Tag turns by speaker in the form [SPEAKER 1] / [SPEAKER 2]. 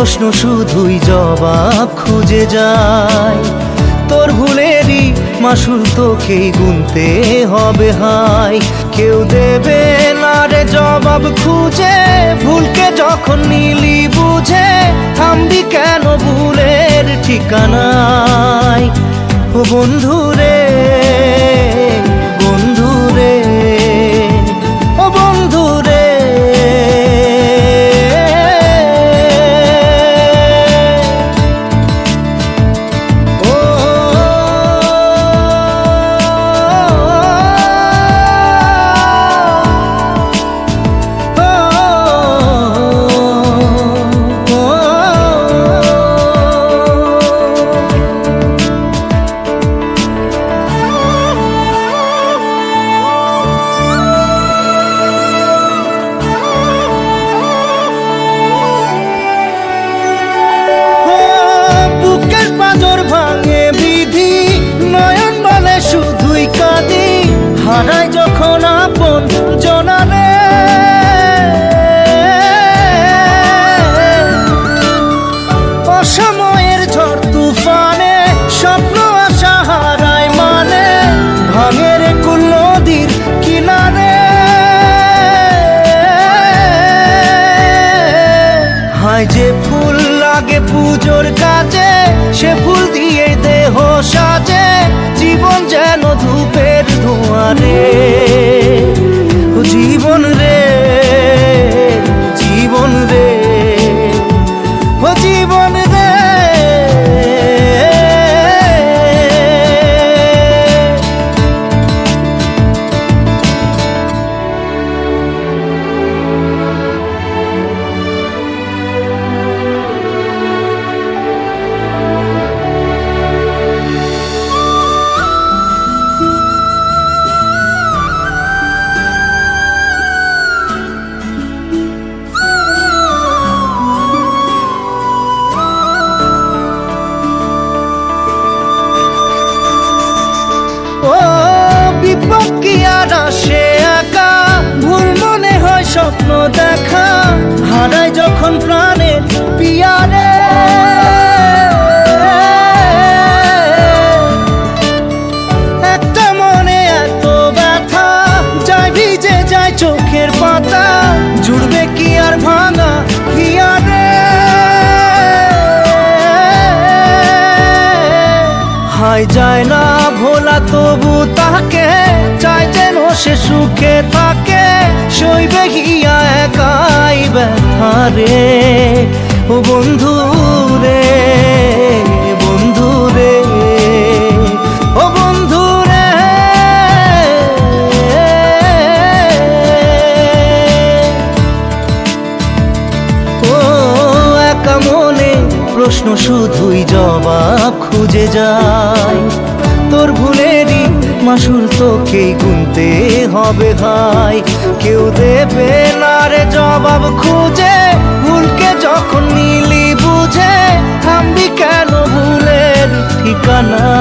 [SPEAKER 1] প্রশ্ন শুধুই জবাব খুঁজে যায়। তোর ভুলেরই মাসুল তোকেই গুনতে হবে হাই। কেউ দেবে না রে জবাব খুঁজে, ভুলকে যখন নিলি বুঝে থামবি কেন ভুলের ঠিকানায়। ও বন্ধু রে, বন্ধু রে, ও বন্ধু রে। হারাই যখন আপন জনারে, অসময়ের ঝড় তুফানে স্বপ্ন আশা হারায় মানে, ভাঙের কুল নদীর কিনারে। হায় যে ফুল লাগে পুজোর কাজে, সে ফুল দিয়ে দেহ সাজে, জীবন যেন ধূপের ধোঁয়ারে। ও জীবন রে, জীবন রে, ও জীবন রে। বিপদ কি আর আসে একা, ভুল মনে হয় স্বপ্ন দেখা, হারাই যখন প্রাণের পিয়ারে। একটা মনে এত ব্যথা, যায় ভিজে যায় চোখের পাতা, জুড়বে কি আর ভাঙা হিয়ারে। হায় যায় না ভোলা তবু তাকে, চাই যেন সে সুখে থাকে, সইবে হিয়া একাই ব্যথা রে। ও বন্ধু রে, বন্ধু রে, ও বন্ধু রে। ও একা মনে প্রশ্ন শুধুই জবাব খুঁজে যায়। তোর ভুলেরই মাসুল তোকেই গুনতে হবে ভাই। কেউ দেবে না রে জবাব খুঁজে, ভুলকে যখন নিলি বুঝে থামবি কেন ভুলের ঠিকানা।